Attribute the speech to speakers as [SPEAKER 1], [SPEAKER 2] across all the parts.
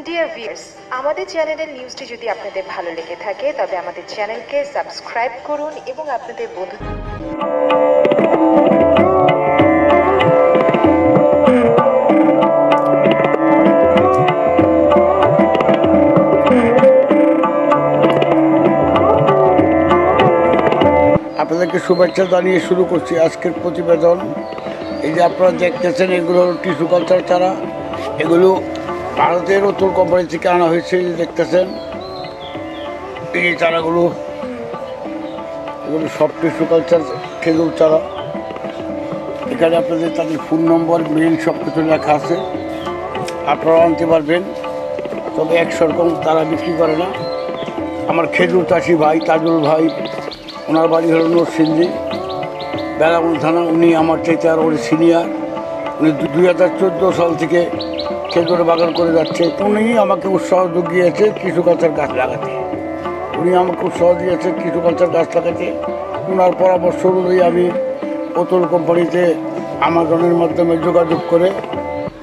[SPEAKER 1] Dear viewers, আমাদের চ্যানেলের নিউজটি যদি আপনাদের ভালো লেগে থাকে তবে আমাদের চ্যানেলকে সাবস্ক্রাইব করুন এবং আপনাদের বন্ধু
[SPEAKER 2] আপনাদেরকে শুভেচ্ছা জানিয়ে শুরু করছি আজকের প্রতিবেদন। এই যে আপনারা দেখতেছেন, এগুলো টিস্যু কালচার চারা। এগুলো ভারতের অতুল কোম্পানি থেকে আনা হয়েছে। দেখতেছেন এই চারাগুলো, এগুলো সব টিস্যু কালচার খেজুর চারা। এখানে আপনাদের তাদের ফোন নম্বর, মেইল সব কিছু লেখা আছে, আপনারা আনতে পারবেন। তবে একরকম তারা বিক্রি করে না। আমার খেজুর চাষি ভাই তাজুল ভাই, ওনার বাড়ি হল নরসিংদী, বেলাগুন থানা। উনি আমার চাইতে আর ওর সিনিয়র। উনি 2014 সাল থেকে খেজুরের বাগান করে যাচ্ছে। উনি আমাকে উৎসাহ জুগিয়েছে কিছু গাছের গাছ লাগাতে। ওনার পরামর্শ অনুযায়ী আমি অতুল কোম্পানিতে আমাজনের মাধ্যমে যোগাযোগ করে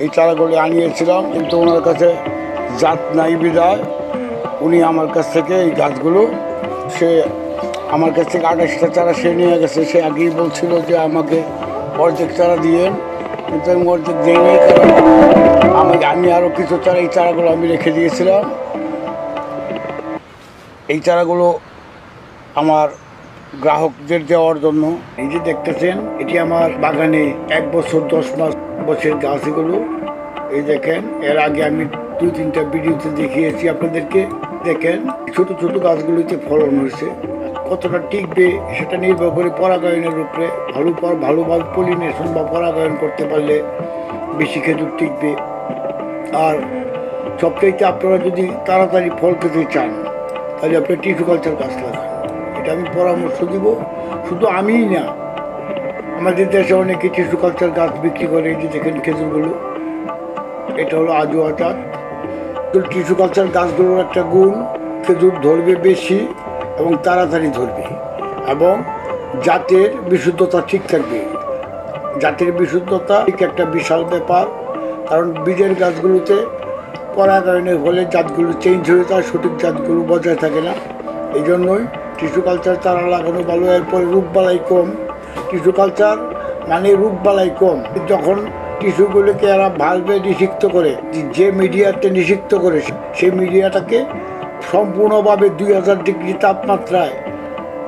[SPEAKER 2] এই চারাগুলি আনিয়েছিলাম, কিন্তু ওনার কাছে জাত নাই বিদায় উনি আমার কাছ থেকে এই গাছগুলো আমার কাছ থেকে 28টা চারা সে নিয়ে গেছে। সে আগেই বলছিল যে আমাকে অর্ধেক চারা দিয়েন, কিন্তু আমি অর্ধেক দিইনি, কারণ আমি আরও কিছু চারা, এই চারাগুলো আমি রেখে দিয়েছিলাম। এই চারাগুলো আমার গ্রাহকদের দেওয়ার জন্য। এই যে দেখতেছেন, এটি আমার বাগানে 1 বছর 10 মাস বছরের গাছ। এগুলো এই দেখেন, এর আগে আমি 2-3টা ভিডিওতে দেখিয়েছি আপনাদেরকে। দেখেন ছোট ছোট গাছগুলিতে ফলন হয়েছে। কতটা টিকবে সেটা নির্ভর করে পরাগায়নের উপরে। ভালোভাবে পলিনেশন বা পরাগায়ন করতে পারলে বেশি খেজুর টিকবে। আর সবচাইতে আপনারা যদি তাড়াতাড়ি ফল পেতে চান তাহলে আপনি টিস্যু কালচার গাছ লাগান। এটা আমি পরামর্শ দিব। শুধু আমিই না, আমাদের দেশে অনেকে টিস্যু কালচার গাছ বিক্রি করে। এই যে দেখেন খেজুরগুলো, এটা হলো আজোয়া জাত। টিস্যু কালচার গাছগুলোর একটা গুণ, খেজুর ধরবে বেশি এবং তাড়াতাড়ি ধরবে, এবং জাতের বিশুদ্ধতা ঠিক থাকবে। জাতের বিশুদ্ধতা ঠিক একটা বিশাল ব্যাপার, কারণ বীজের গাছগুলোতে পরাগায়নের ফলে জাতগুলো চেঞ্জ হয়ে যায়, সঠিক জাতগুলো বজায় থাকে না। এই জন্যই টিস্যু কালচার চারা লাগানো ভালো। এরপরে রোগবালাই কম। টিস্যু কালচার মানে রোগবালাই কম। যখন টিস্যুগুলোকে এরা ভালভে নিষিক্ত করে, যে মিডিয়াতে নিষিক্ত করে, সেই মিডিয়াটাকে সম্পূর্ণভাবে 2000 ডিগ্রি তাপমাত্রায়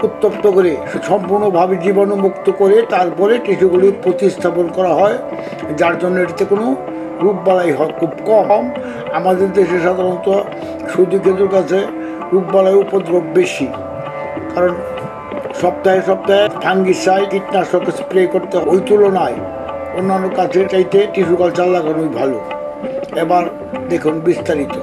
[SPEAKER 2] উত্তপ্ত করে সম্পূর্ণভাবে জীবাণুমুক্ত করে তারপরে টিস্যুগুলি প্রতিস্থাপন করা হয়, যার জন্য এটিতে কোনো রোগবালাই হয় খুব কম। আমাদের দেশে সাধারণত সুজি খেজুর গাছে রোগবালাই উপদ্রব বেশি, কারণ সপ্তাহে ফাঙ্গিসাইড, কীটনাশক স্প্রে করতে। ওই তুলনায় অন্যান্য গাছের চাইতে টিস্যু কালচার লাগানোই ভালো। এবার দেখুন বিস্তারিত।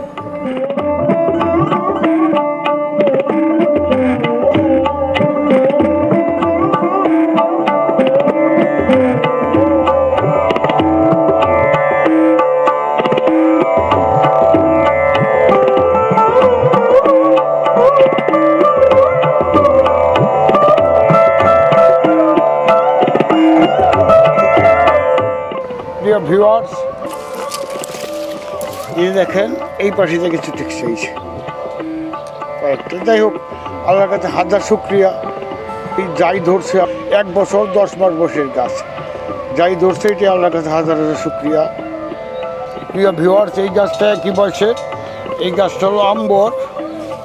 [SPEAKER 2] প্রিয় ভিউয়ার্স, এই দেখেন এই পাশে থেকে কিছু টিকছে কয়েকটা। যাই হোক, আল্লাহর কাছে হাজার শুক্রিয়া। এই যাই ধরছে 1 বছর 10 মাস বয়সের গাছ, যাই ধরছে এটি আল্লাহর কাছে হাজার হাজার শুক্রিয়া। প্রিয় ভিউয়ার্স, এই গাছটা কি বয়সের? এই গাছটা হলো আম্বর,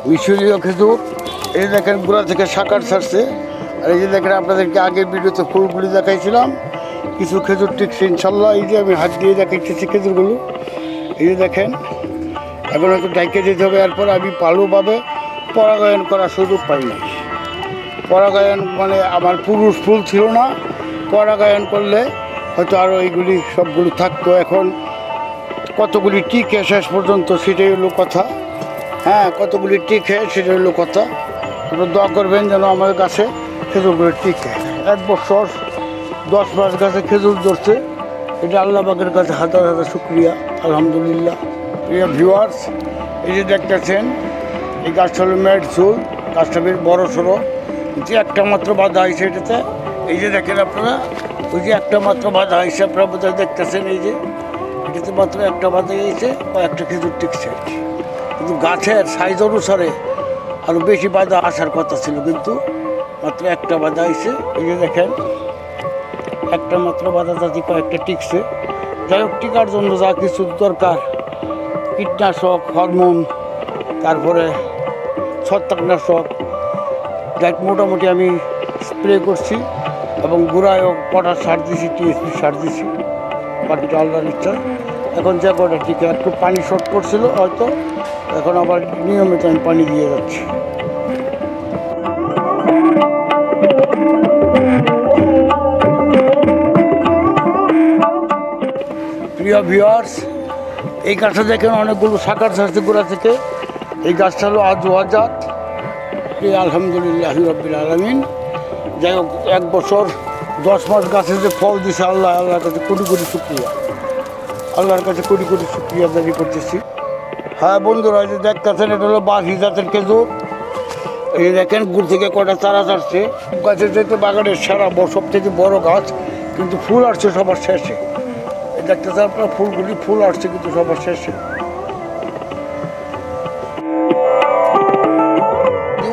[SPEAKER 2] মিশরীয় খেজুর। এই দেখেন গোড়া থেকে শাখার ছাড়ছে। আর এই যে দেখেন, আপনাদেরকে আগের ভিডিওতে ফুলগুলি দেখাইছিলাম, কিছু খেজুর টিকছে ইনশাল্লাহ। এই যে আমি হাত দিয়ে দেখাইতেছি খেজুরগুলো। এই যে দেখেন, এখন হয়তো ডাইকে যেতে হবে। এরপর আমি ভালোভাবে পরাগায়ন করার সুযোগ পাইনি। পরাগায়ন মানে আমার পুরুষ ফুল ছিল না। পরাগায়ন করলে হয়তো আরও এইগুলি সবগুলি থাকতো। এখন কতগুলি টিকে শেষ পর্যন্ত সেটাই হলো কথা। হ্যাঁ, কতগুলি টিকে সেটাই হলো কথা। আপনারা দোয়া করবেন যেন আমার কাছে খেজুরগুলি টিকে। 1 বছর 10 মাস গাছে খেজুর ধরছে, এটা আল্লাহ পাকের কাছে হাজার হাজার শুক্রিয়া, আলহামদুলিল্লাহ। প্রিয় ভিউয়ার্স, এই যে দেখতেছেন, এই গাছটা হলো মেড চুল। গাছটা বেশ বড়ো সড়ো, যে একটা মাত্র বাধা হয়েছে এটাতে। এই যে দেখেন আপনারা, ওই যে একটা মাত্র বাধা হয়েছে, আপনারা বোধহয় দেখতেছেন। এই যে এটাতে মাত্র একটা বাদে গেছে, কয়েকটা খেজুর টিকছে, কিন্তু গাছের সাইজ অনুসারে আরও বেশি বাধা আসার কথা ছিল, কিন্তু মাত্র একটা বাধা আইছে। এই যে দেখেন একটা মাত্র বাধা জাতি কয়েকটা টিকছে। যাই হোক, টিকার জন্য যা কিছু দরকার, কীটনাশক, হরমোন, তারপরে ছত্রাকনাশক, যাই মোটামুটি আমি স্প্রে করছি এবং গুঁড়ায়ও পটাশ সার দিছি, টিএসপি সার দিছি, বাকিটা আল্লাহর ইচ্ছা। এখন যে কটা টিকা একটু পানি শর্ট করছিল হয়তো, এখন আবার নিয়মিত আমি পানি দিয়ে যাচ্ছি। প্রিয় ভিউয়ার্স, এই গাছটা দেখেন অনেকগুলো শাখার ছাড়ছে গোড়া থেকে। এই গাছটা হলো আজু আজাদ, আলহামদুলিল্লাহ রাব্বিল আলামিন। যাই হোক, 1 বছর 10 মাস গাছে যে ফল দিছে, আল্লাহর কাছে কোটি কোটি শুকরিয়া, আল্লাহর কাছে কোটি কোটি শুকরিয়া দাবি করতেছি। হ্যাঁ বন্ধুরা, এই যে দেখতেছেন এটা হলো বাঘি জাতের খেজুর। এই দেখেন গুড় থেকে কটা চারা ছাড়ছে। গাছের যেতে বাগানের সারা সব থেকে বড় গাছ, কিন্তু ফুল আসছে সবার শেষে। এই দেখতেছেন আপনার ফুলগুলি, ফুল আসছে কিন্তু সবার শেষে।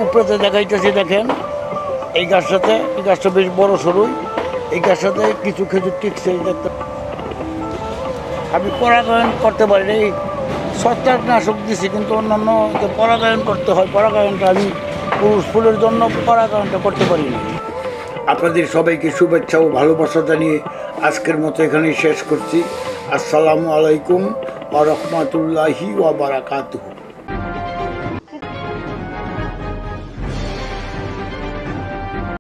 [SPEAKER 2] উপরেতে দেখাইতেছি দেখেন এই গাছটাতে, এই গাছটা বেশ বড় সরুই, এই গাছটাতে কিছু খেজুর টিকছে। এই দেখতে আমি পরাগায়ন করতে পারি না, এই ছত্রাকনাশক দিছি, কিন্তু অন্যান্য যে পরাগায়ন করতে হয়, পরাগায়নটা আমি পুরুষ ফুলের জন্য পরাগায়নটা করতে পারি না। আপনাদের সবাইকে শুভেচ্ছা ও ভালোবাসা জানিয়ে আজকের মতো এখানেই শেষ করছি। আসসালামু আলাইকুম ওয়া রাহমাতুল্লাহি ওয়া বারাকাতুহু।